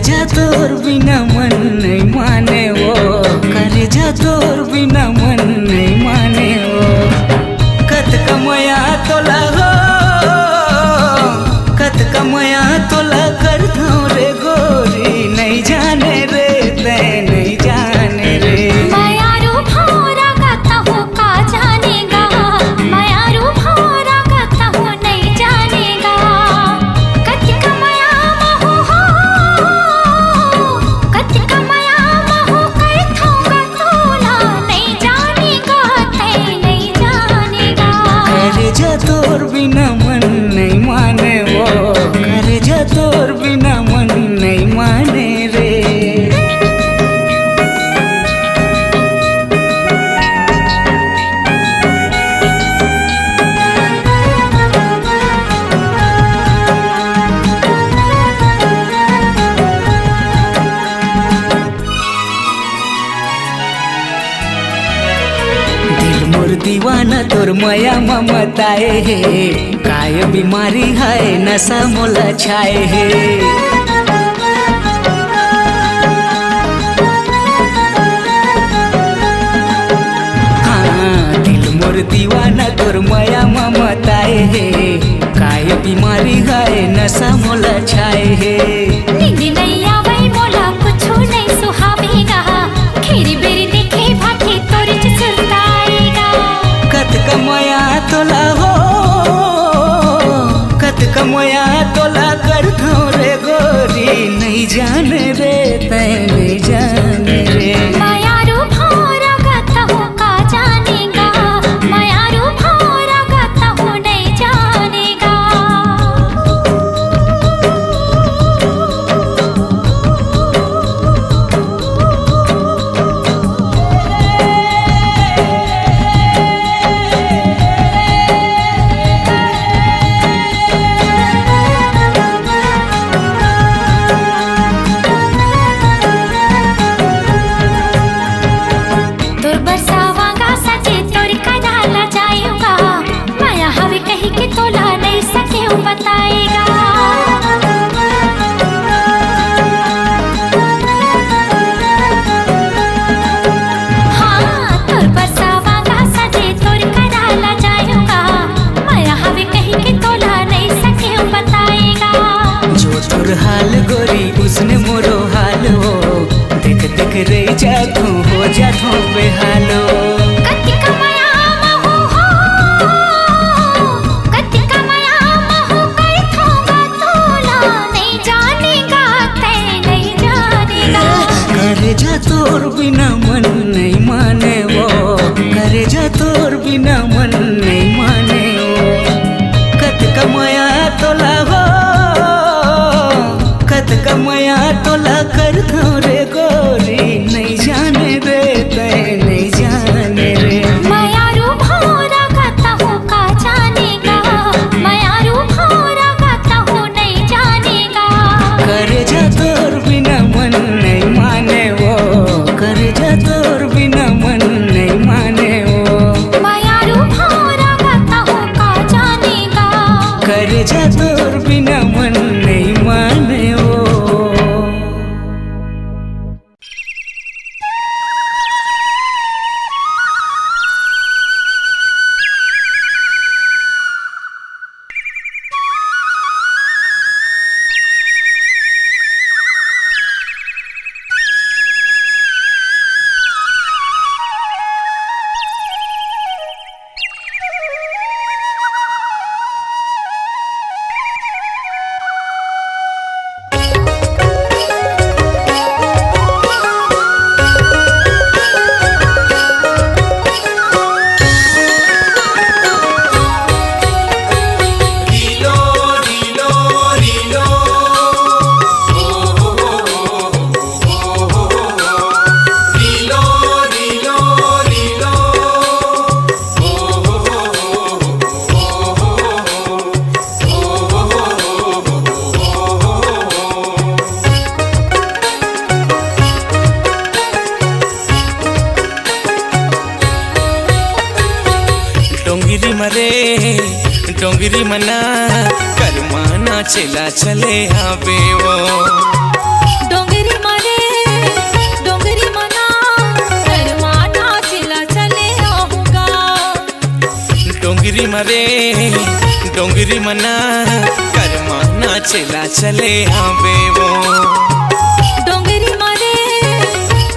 जा तोर बिना मन नहीं माने वो, करे जा तोर बिना मन नहीं माने वो। कत कमया तोला हो, कत कमया तोला कर दो रे गोरी, नहीं जाने रे ते नहीं जाने रे। मायारू भौरा गाता हूँ का जानेगा, मायारू भौरा गाता हूँ नहीं जानेगा। कत कमया महू हो, कत कमया महू कर थोगा तोला, नहीं जानेगा ते नहीं जानेगा। करे जा तोर बिना मन नहीं माने वो, करे जा तोर बिना मन नहीं माने रे। दिल मोर दीवाना तोर माया ममताए है, काय बीमारी है नशा मोला छाए है। हाँ दिल मोर दीवाना तोर माया ममताए है, काय बीमारी है नशा मोला छाए है। नींद नहीं आवे मोला कुछो नहीं सुहावेगा, खीरी बेरी देखे भाखे तोरे सुलताएगा। कत कमया तोला हो, कत कमया तोला कर दो रे गोरी, नहीं जाने रे ते नहीं जाने रे। मायारू भौरा गाता हूँ का जानेगा, मायारू भौरा गाता हूँ नहीं जानेगा। तोर बरसावांगा सजे तोर कदाला जाएगा, माया हवे कही के तोला नहीं सके बताएगा। हाँ तोर बरसावांगा सजे तोर कदाला जाएगा, माया हवे कही के तोला नहीं सके बताएगा। जो तोर हाल गोरी उसने मोरो हाल हो, देख देख रे जातू हो जातू बेहालो। कत कमया महू हो, कत कमया महू कर थोगा तोला, नहीं जानेगा ते नहीं जानेगा। करे जा तोर बिना मन नहीं माने वो, करे जा तोर बिना मन नहीं माने वो। कत कमया तोला हो, कत कमया तोला कर दो रे गोरी, नहीं जाने रे ते नहीं जाने रे। मायारू भौरा गाता हूँ का जानेगा, मायारू भौरा गाता हूँ नहीं जानेगा। करे जा तोर बिना मन नहीं माने वो, करे जा तोर बिना मन नहीं माने वो। मायारू भौरा गाता हूँ का जानेगा, करे जा तोर बिना मन नहीं माने वो। डोंगरी मना करमाना चला चले आवे वो डोंगरी मारे डोंगरी मना कर्मा नाचला चले आऊंगा डोंगरी मरे डोंगरी मना कर्मा नाचला चले आवे वो डोंगरी मारे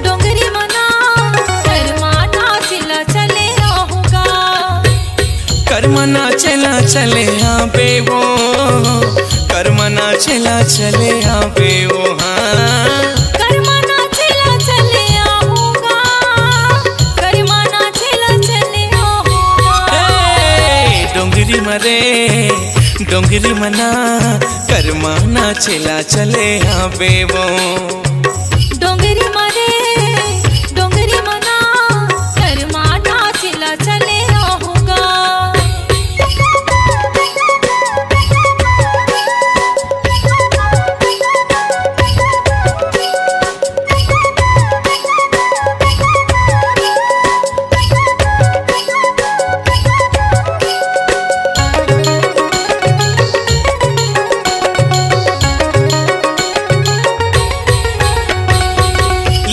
डोंगरी मना कर्मा नाचला चले आऊंगा कर्मा नाचला चले आवे वो कर्मा नाचला चले आवे वो हाँ कर्मा नाचला चले आऊंगा कर्मा नाचला चले आऊंगा डोंगरी मरे डोंगरी मना कर्मा नाचला चले आवे वो डोंगरी मारे डोंगरी मना कर्मा नाचला चले आऊंगा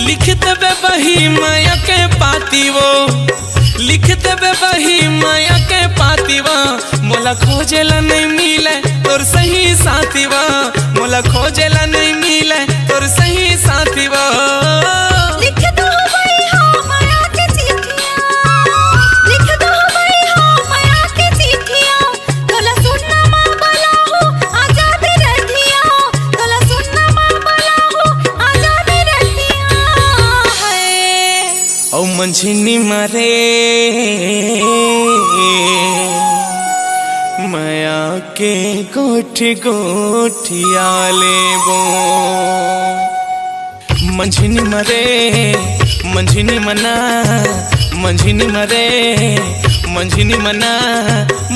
लिखत बे बही माया के पाती वो लिखत बे बही माया के पाती वा मोला खोजेला नहीं मिले तोर सही साथी वा मोला खोजेला नहीं मिले तोर सही साथी वा लिख दो भाई हो माया के चिट्ठियां लिख दो भाई हो माया के चिट्ठियां तोला सुनना मां बोला हो आजाद रहिया तोला सुनना मां बोला हो आजाद रहिया है औ मंझिनी मारे माया के गोठी गोठिया लेबो मंझिनी मरे मंझिनी मना मंझिनी मरे मंझिनी मना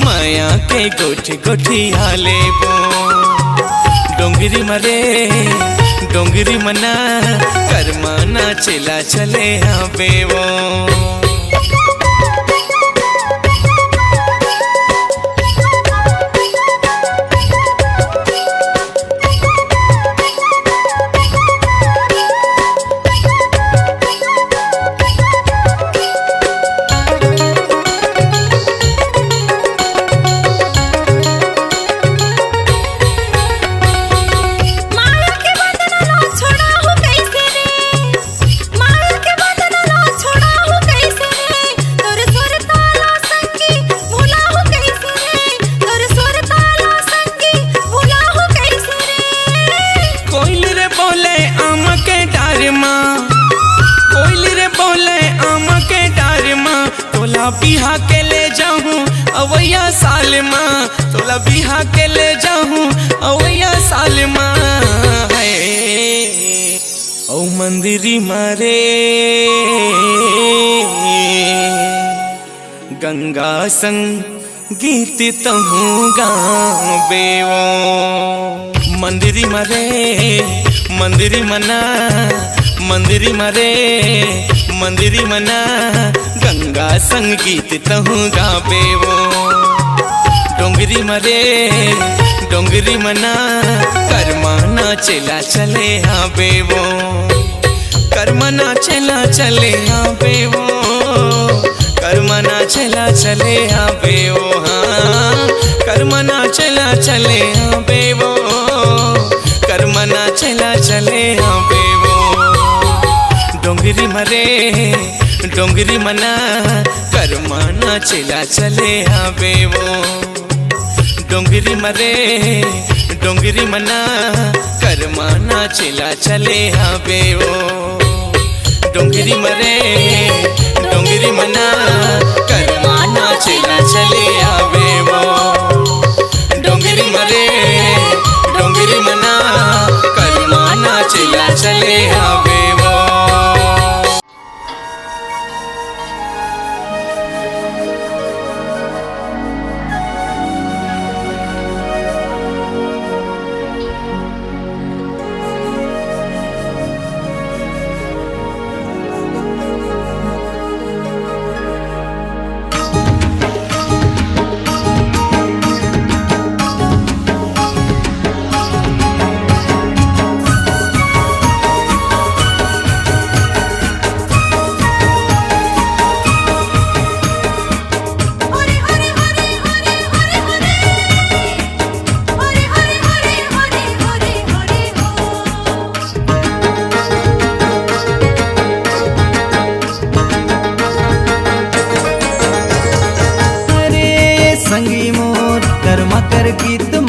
माया के गोठी गोठिया लेबो डोंगरी मरे डोंगरी मना कर्मा नाचला चले आवे वो माया के बंधन ना छोड़ा हो कैसे रे माया के बंधन ना छोड़ा हो कैसे रे तोर सुर ताला संगी भूला हो कैसे रे तोर सुर ताला संगी भूला हो कैसे रे कोइल रे बोले आम के डार माँ कोइल रे बोले आम के डार माँ तोला बिहा के ले जाऊं अवैया साल माँ तोला बिहा के ले जाऊं अवैया साल माँ है औ मंदिरी मारे गंगा संग गीत तहूँ गावे वो मंदिरी मरे मंदिरी मना मंदिरी मरे मंदिरी मना गंगा संगीत तहूँ गावे वो डोंगरी मरे डोंगरी मना कर्मा नाचला चले आवे वो कर्मा नाचला चले आवे वो कर्मा नाचला चले आवे वो हाँ कर्मा नाचला चले आवे वो कर्मा नाचला चले आवे वो डोंगरी मरे डोंगरी मना कर्मा नाचला चले आवे वो डोंगरी मरे डोंगरी मना कर्मा नाचला चले आवे वो डोंगरी मरे डोंगरी मना कर्मा नाचला चले आवे वो डोंगरी मरे डोंगरी मना कर्मा नाचला चले आवे वो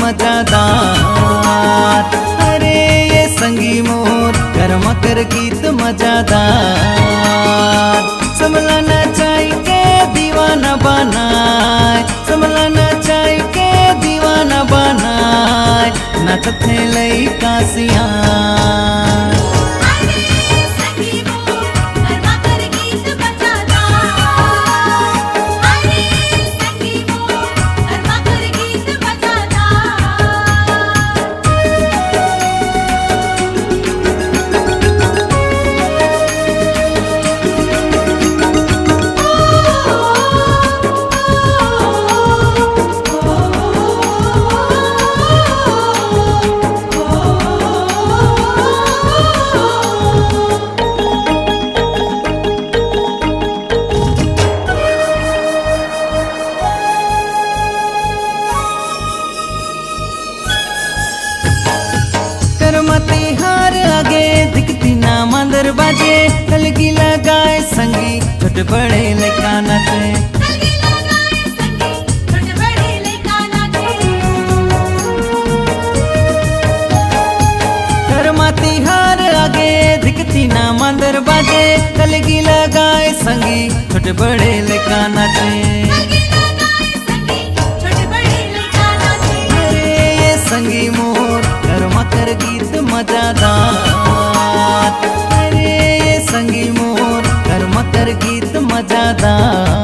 मजादार। अरे ये संगी मोर कर्मा कर गीत मजादार। संभलाना चाहिए दीवाना बनाए, संभलाना चाहिए दीवाना बनाए, नाचत है लइका सियान। हार आगे दिखती ना मंदर बाजे, तलगी लगाए संगी छोटे बड़े लइका नाचे। करमाती हार आगे दिखती ना मंदर बाजे, तलगी लगाए संगी छोटे बड़े लइका नाचे। अरे ये संगी मोर कर्मा कर गीत मजादार। अरे ये संगी मोर कर्मा कर गीत मजादार।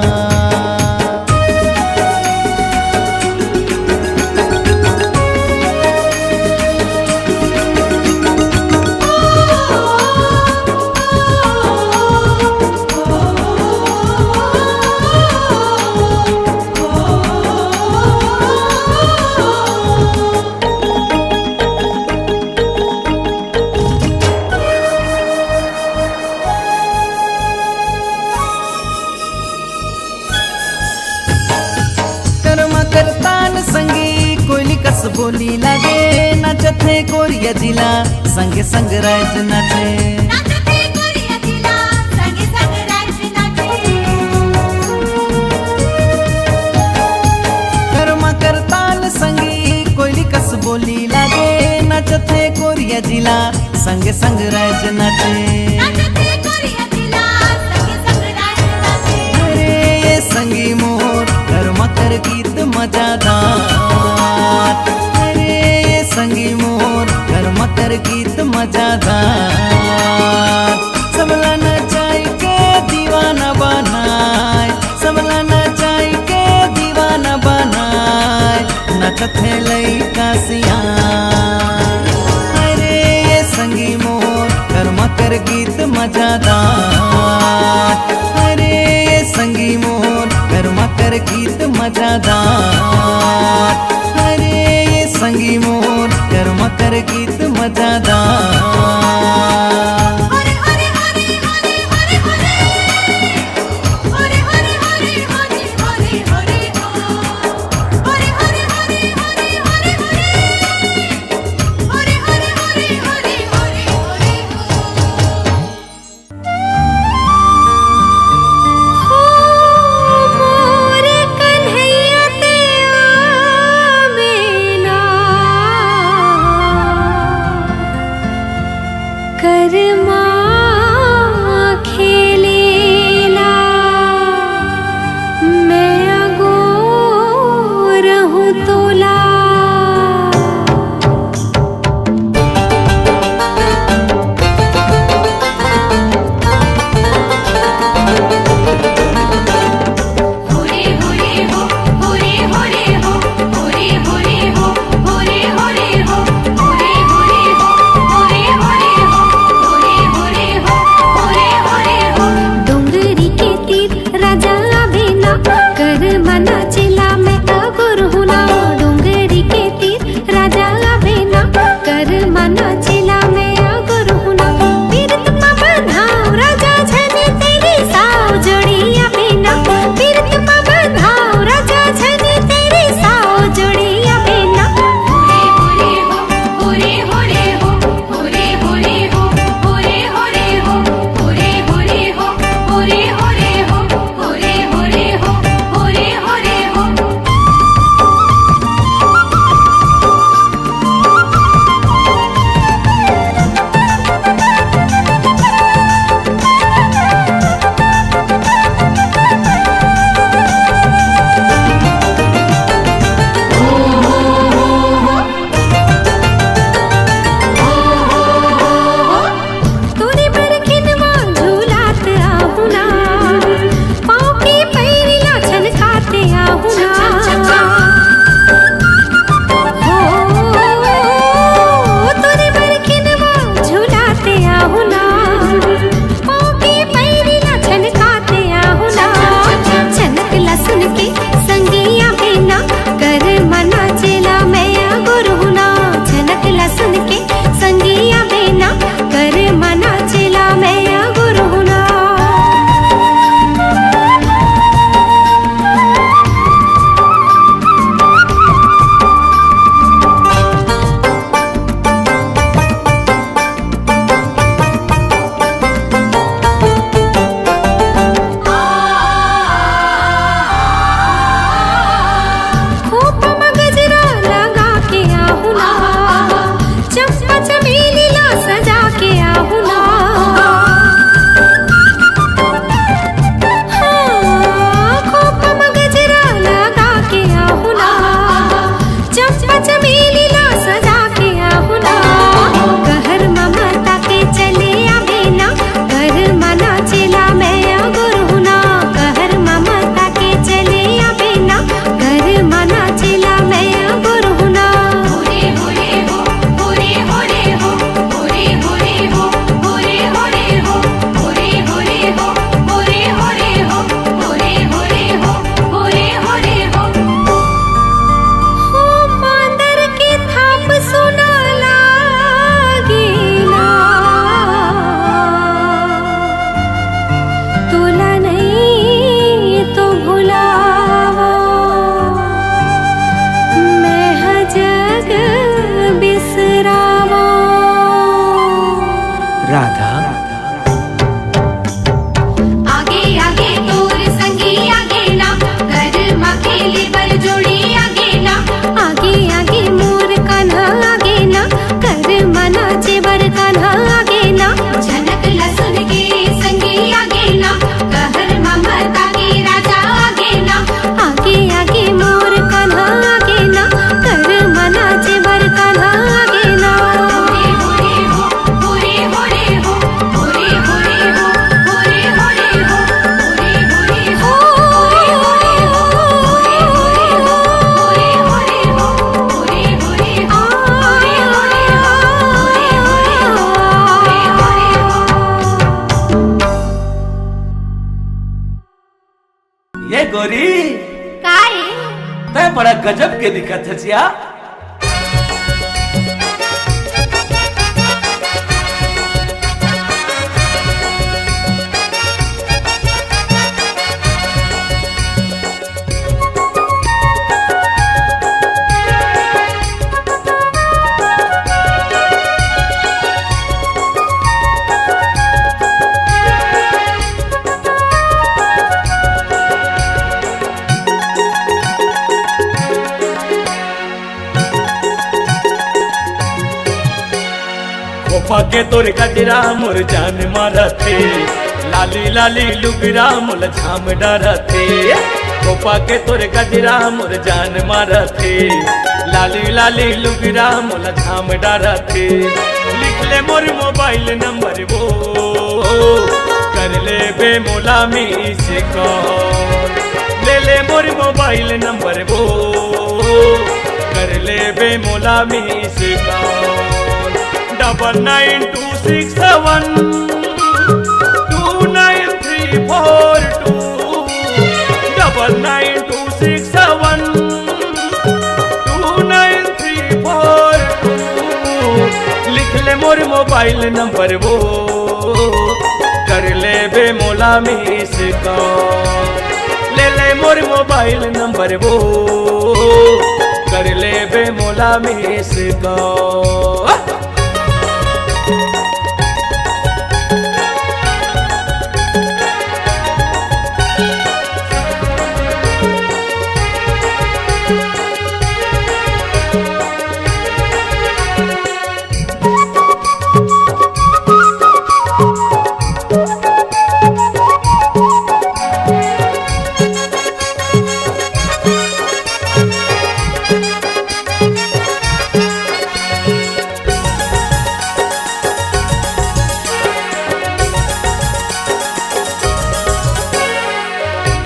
करतान संगी कोयली कस बोली लागे, नाचत है कोरिया जिला संग संग राज नाचे। कर्मा करतान संगी कोयली कस बोली लागे, नाचत है कोरिया जिला संग संग राज नाचे। अरे ये संगी मोर कर्मा कर गीत मजादार। अरे ये संगी मोर कर्मा कर गीत मजादार। संभलाना चाहिए दीवाना बनाए, संभलाना चाहिए दीवाना बनाए, नाचत है लइका सियान। अरे ये संगी मोर कर्मा कर गीत मजादार। अरे ये संगी मोर कर्मा कर गीत मजादार। अरे ये संगी मोर कर्मा कर गीत मजादार। मेलीला सजा के आहुना कहर ममता के चले आवे ना घर मना चला मैं गुरुना कहर ममता के चले आवे ना घर मना चला मैं गुरुना होरे होरे हो होरे होरे हो होरे होरे हो होरे होरे हो होरे होरे हो होरे होरे हो होरे होरे हो होरे होरे हो हो मांदर की थाप सुना लागेला तोला नहीं तो भुलावा मैं जग बिसरावा राधा आगे आगे तोर संगी आगे ना घर मकेले पर जोड़ी आगे ना आगे आगे मोर कान्हा आगे ना कर मना चेबर कान्हा आगे ना झनक लसुन के संगी आगे ना कहर ममता के राजा आगे ना आगे आगे मोर कान्हा आगे ना कर मना चेबर कान्हा आगे ना होरे होरे हो होरे होरे हो होरे होरे हो होरे होरे हो होरे होरे हो होरे होरे हो होरे होरे हो होरे होरे हो होरे होरे हो होरे होरे हो होरे होरे हो ये गोरी काय तय बड़ा गजब के दिखत है जिया। खोपा के तोर कजरा मोर जान मारथे लाली लाली लुगरा मोल झाम डरथे। खोपा के तोर कजरा मोर जान मारथे लाली लाली लुगरा मोल झाम डरथे। लिख ले मोर मोबाइल नंबर वो कर ले बे मोला मी से कॉल। ले ले मोर मोबाइल नंबर वो कर ले बे मोला मी से कॉल। 9926729342 9926729342 लिख ले मोर मोबाइल नंबर वो कर ले बे मोला मिस कॉल। ले ले मोर मोबाइल नंबर वो कर ले बे मोला मिस कॉल।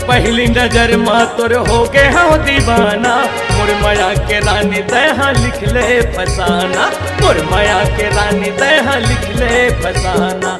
पहली नजर माँ तोर हो गए हाँ दीवाना। मोर माया के रानी तहाँ लिख ले फसाना। मोर माया के रानी तहाँ लिख ले फसाना।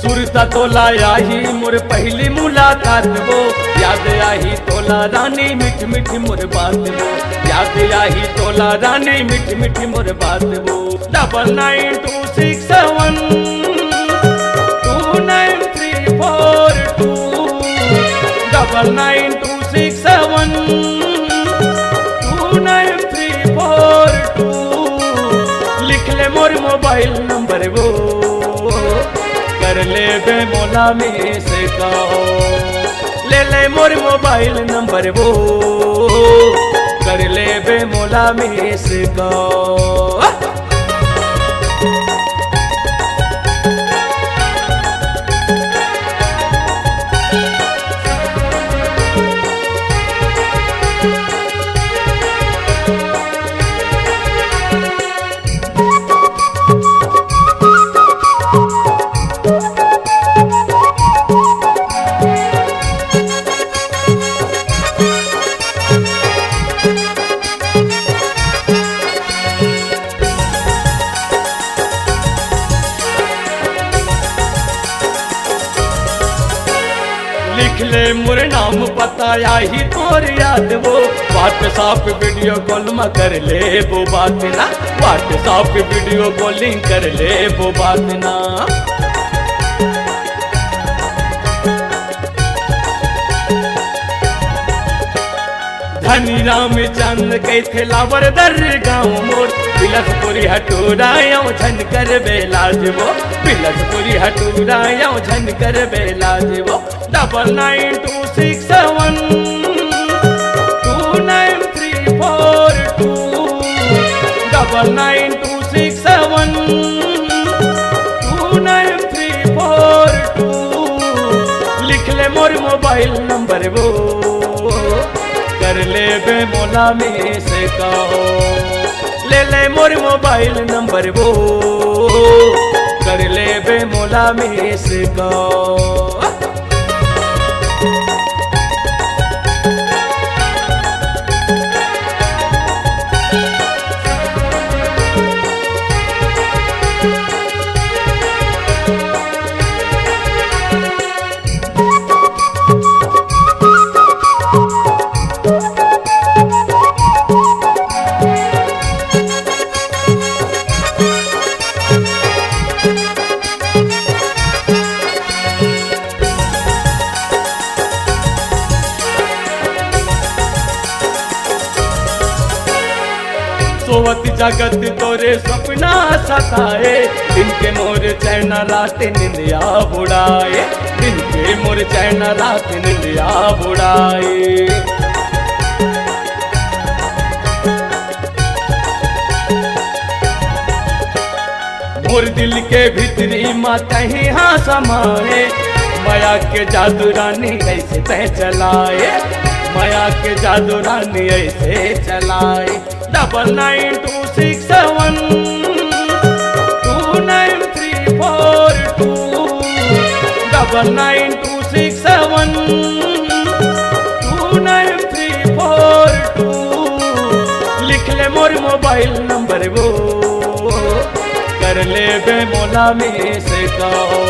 सुरता तोला आई मोर पहली मुलाकात वो याद आई तोला रानी मिठ मिठ मोर बात वो याद आई तोला रानी मिठ मिठ मोर बात वो। 9926729342 9926729342 लिख ले मोर मोबाइल नंबर वो कर ले बे मोला मिस कॉल। ले ले मोर मोबाइल नंबर वो कर ले बे मोला मिस कॉल। लिख ले मोर नाम पता ही तोर याद वो व्हाट्सएप वीडियो कॉल में कर ले वो बात ना व्हाट्सएप वीडियो कॉलिंग कर ले वो बात ना धनी राम चंद कैथे लावर दर गाँव मोर बिलसपुरी हटूराया झन कर बेलाज वो बिलसपुरी हटूराया झन कर बेलाज वो 9926729342 9926729342 लिख ले मोर मोबाइल नंबर वो कर ले बे मोला में से कहो ले ले मोर मोबाइल नंबर वो कर ले बे मोला में से कहो सोवत जगत तोरे सपना सताए दिन के मोर चैन रात निंदिया बुड़ाए दिन के मोर चैन रात निंदिया बुड़ाए मोर दिल के भीतरी माता ही हाँ समाए माया के जादू रानी ऐसे तय चलाए माया के जादू रानी ऐसे चलाए 9926729342 9926729342 लिख ले मोर मोबाइल नंबर वो कर ले बे मोला में से कहो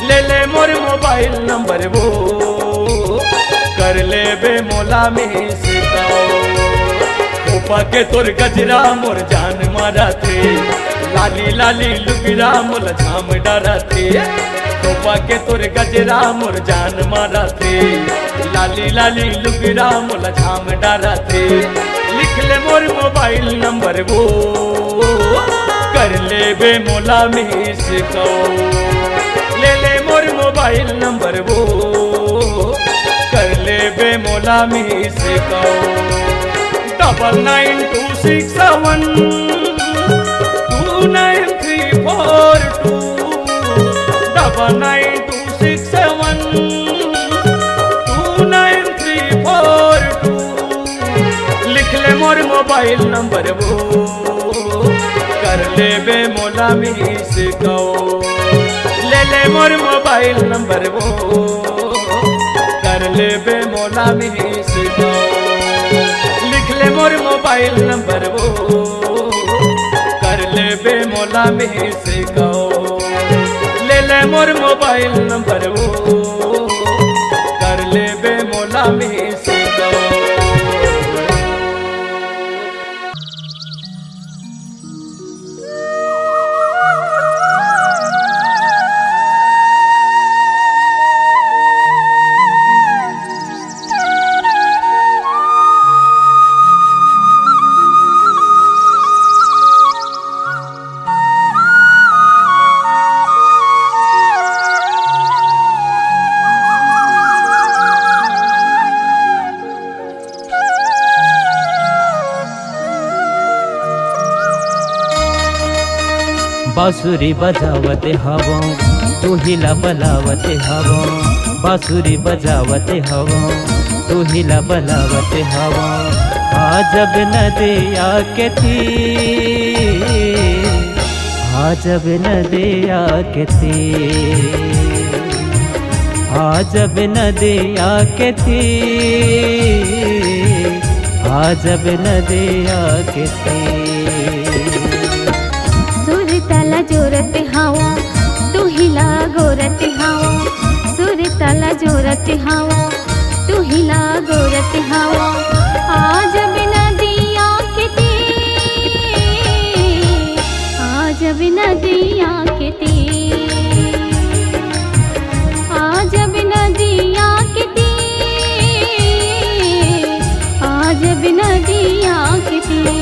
ले ले मोर मोबाइल नंबर वो कर ले बे मोला में से कहो ओपा के तोर गजरा मोर जान मारा थे लाली लाली लुगरा मोल झाम डरा थे ओपा के तोर गजरा मोर जान मारा थे लाली लाली लुगरा मोल झाम डरा थे लिख ले मोर मोबाइल नंबर वो कर ले बे मोला में से कहो ले ले मोर मोबाइल नंबर वो कर ले बे मोला में से कहो 9926729342 लिख ले मोर मोबाइल नंबर वो कर ले बे मोला में से कहो ले ले मोर मोबाइल नंबर वो कर ले बे मोला में से कहो लिख ले मोर मोबाइल नंबर वो कर ले बे मोला में से कहो ले ले मोर मोबाइल नंबर वो कर ले बे मोला में से कहो बांसुरी बजावते हवों तू हिला बलावते हवों बांसुरी बजावते हवों तू हिला बलावते हवों आजब नदिया के थी आजब नदिया के थी आजब नदिया के थी आजब नदिया के थी सुर तला जोरत हावा तू हिला गोरत हावा सुर तला जोरत हवा तू हिला गोरत हवा आज बिना दिया के तीर आज बिना दिया के तीर आज बिना दिया के तीर आज बिना दिया के तीर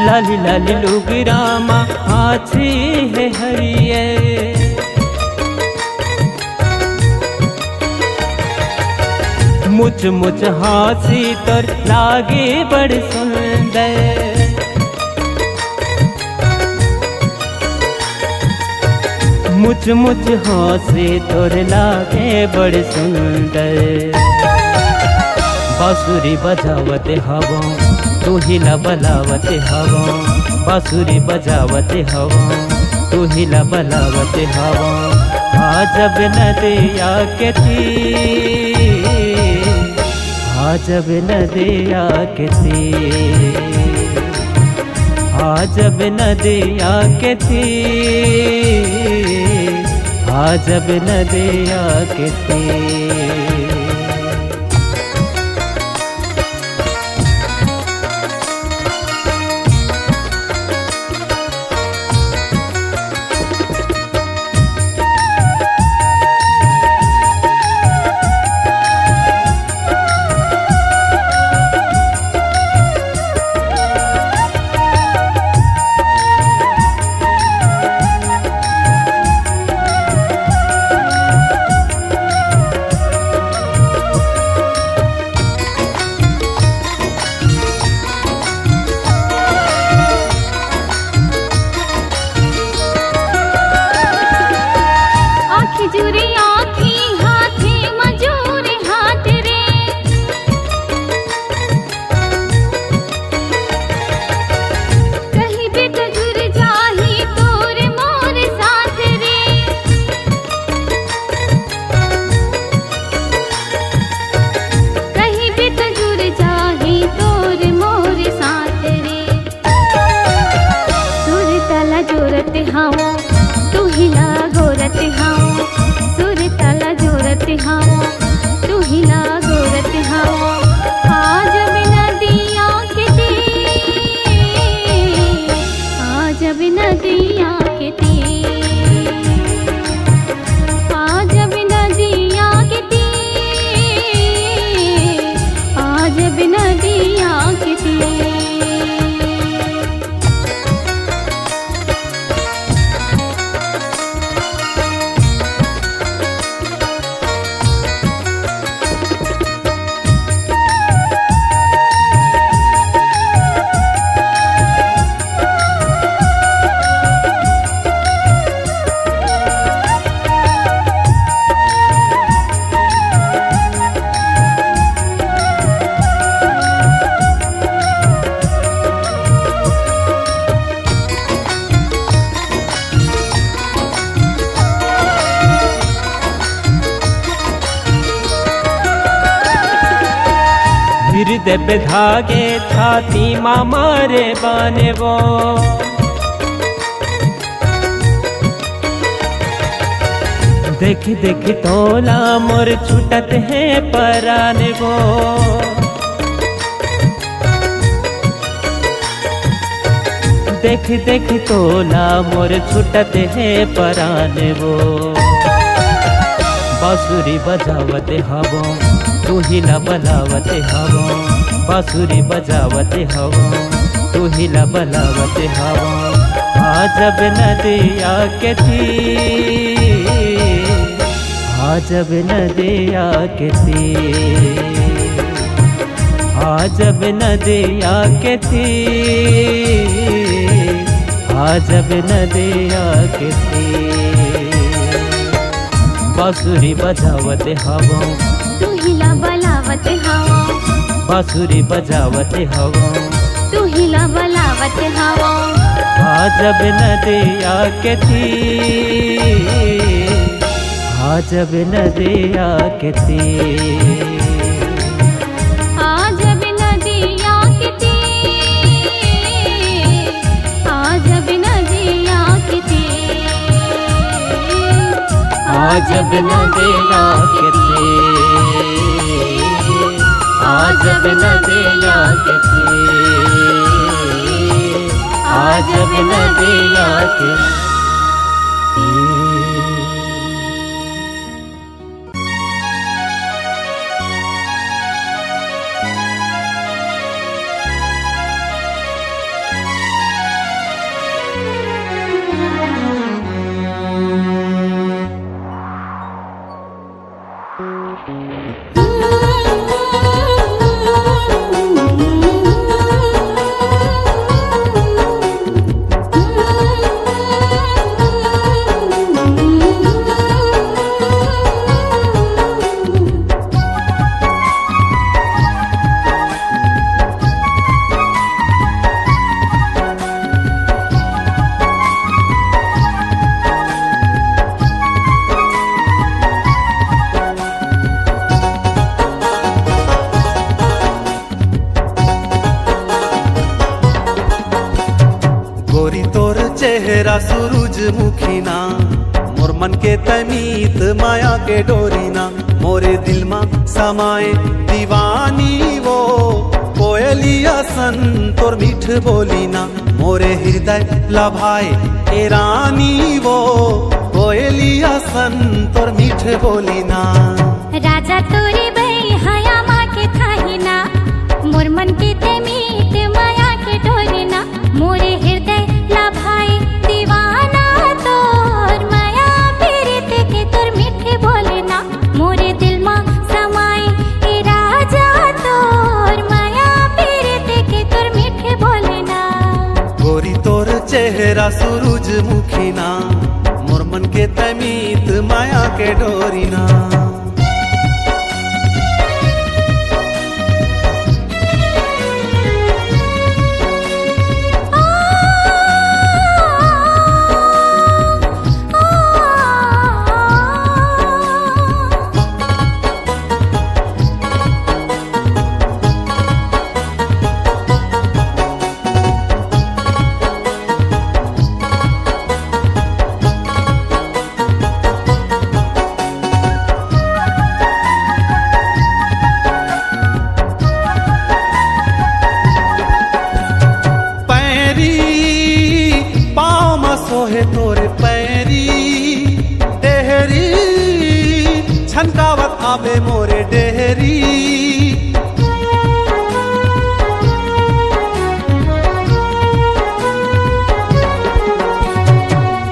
लाली लाली लुगरामा हाथी है हरिये मुझ मुझ हाथी तर लागे बड़ सुंदर मुझ मुझ हाथी तोर लागे बड़ सुंदर बांसुरी बजावते हवा तू हिला बलावते हवा बांसुरी बजावते हवा तू हिला बलावते हवा आजब नदिया के तीर आजब नदिया के तीर आजब नदिया के तीर आजब नदिया के तीर जुरी आँखी हाथी मजूर हाथ रे कहीं भी तो जुर जाही तोर मोर साथ रे कहीं भी तो जुर जाही तोर मोर साथ रे सुर तला जोरत हवा तू हिला गोरत हवा सुर तला जोरत हवा तू हिला गोरत हवा आज बिना दिया के तीर आज बिना दिया के तीर आज बिना दिया के तीर आज बिना दिया के तीर हृदय पे धागे छाती माँ मारे बाने वो देख देख तोला मोर छुटत है पराने वो देख देख तोला मोर छुटत है पराने वो बांसुरी बजावते हवा तू हिला बलावते हवा बांसुरी बजावते हवा तू हिला बलावते हवा आजब नदिया के तीर आजब नदिया के तीर जब नदिया के तीर, जब नदिया के तीर। बांसुरी बजावत हवा, तू हिला बलावत हवा, बांसुरी बजावत हवा, तू हिला बलावत हवा। जब नदिया के तीर, जब नदिया के तीर। जब नदिया के तीर, जब नदिया के तीर। जब नदिया के तीर, जब नदिया के तीर, जब नदिया के तीर। चेहरा सूरजमुखी ना, मोर मन के तमीत माया के डोरीना। मोरे दिल मा समाए दीवानी वो, कोयलिया सन तोर मीठ बोलीना। मोरे हृदय लभाए ए रानी वो, कोयलिया सन तोर मीठ बोलीना। राजा तोरे हया माँ के थाहिना, मोर मन के तमीत माया के डोरीना। मोरे हृदय लभाए दीवाना तोर माया पीरित के तोर मीठे बोलेना। मोरे दिल मा समाए ए राजा तोर माया पीरित के तोर मीठे बोलेना। गोरी तोर चेहरा सूरजमुखी ना, मोर मन के तमीत माया के डोरीना। सोहे तोरे पैरी डेहरी, छनकावत आवे मोरे डेहरी।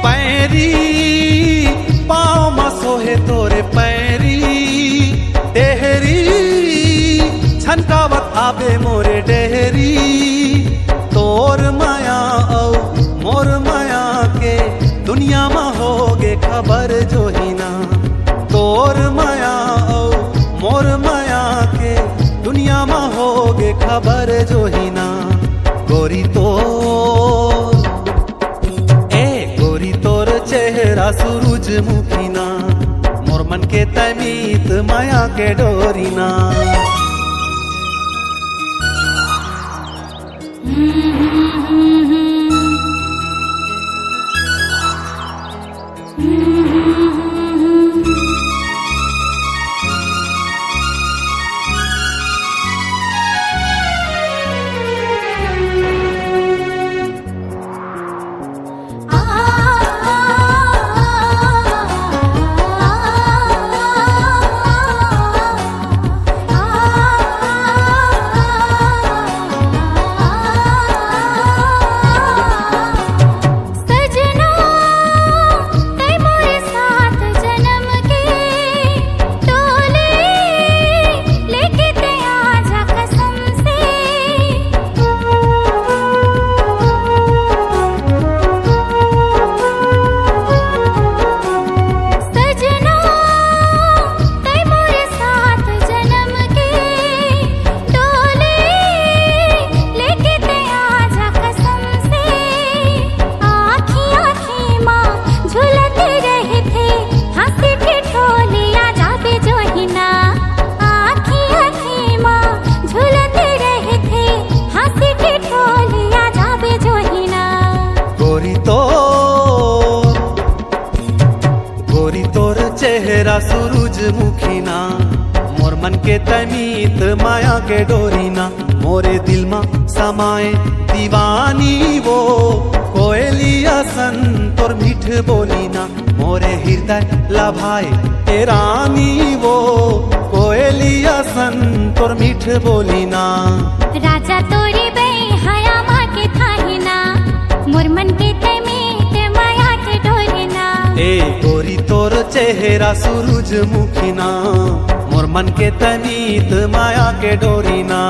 पैरी पाँव मा सोहे तोरे पैरी डेहरी, छनकावत आवे मोरे डेहरी। तोर माया औ मोर माया के दुनिया में होगे खबर जो ही ना। तोर माया औ मोर माया के दुनिया में होगे खबर जो ही ना। गोरी गोरी तोर चेहरा सूरजमुखी ना, मोर मन के तमीत माया के डोरीना। आ सूरजमुखी ना मोर मन के तमीत माया के डोरी ना मोरे दिल मा समाए दीवानी वो कोयलिया सन तोर मीठ बोली ना मोरे हृदय लभाए ए रानी वो कोयलिया सन तोर मीठ बोली ना राजा तोरी बे हया माँ के थाहिना मोर मन के तमीत माया के डोरना ए गोरी तोर चेहरा सूरजमुखी ना मोर मन के तमीत माया के डोरी ना